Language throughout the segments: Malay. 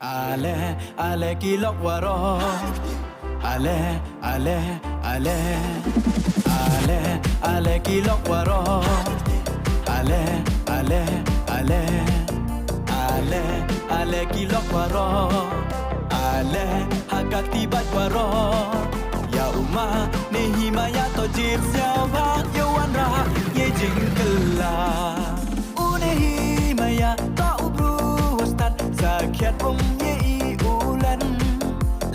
Ale, ale kilok waro. Ale, ale, ale. Ale, ale kilok waro. Ale, ale, ale. Ale, ale kilok waro. Ale, hagak tibat waro. Ya umma ni himaya to jir siapa yawan ra ye jingkela. Une himaya to ubru wastat zakiat bom ye I ulan.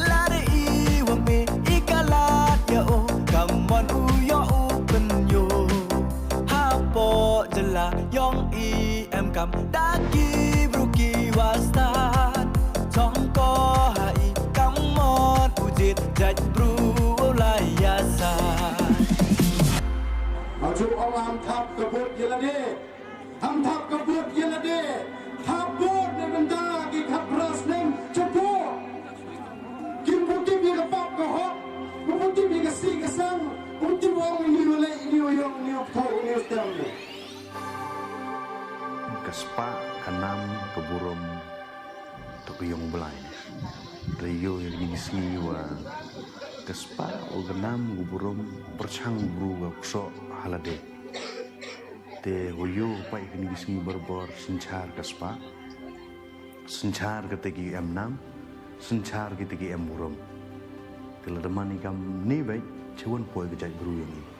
Lare I wame ikalat ya o kamon uyo upen yo. Hapo jela yong I em kam daki bruki wastat. Chongko hai kamon ujit jaj bru layasa. Maju orang tap kebut jelade, tap kebut jelade, tap bot ne benda ki tap ras nem cepu. Kim putih bi ke pap ke hok, putih bi ke si ke sang, putih orang ni le ni yang ni thau ni stem ni. Kespa kanam keburum tukuyong belai. Rio yang digismi wa kespa uganam guburum perchang bru gakso halade. Te hoyo pai kini gismi berbor sinchar kespa. Sinchar ketegi M6, sinchar ketegi M burum. Telademani kam ni baik cewon poi kejai bru yang ini.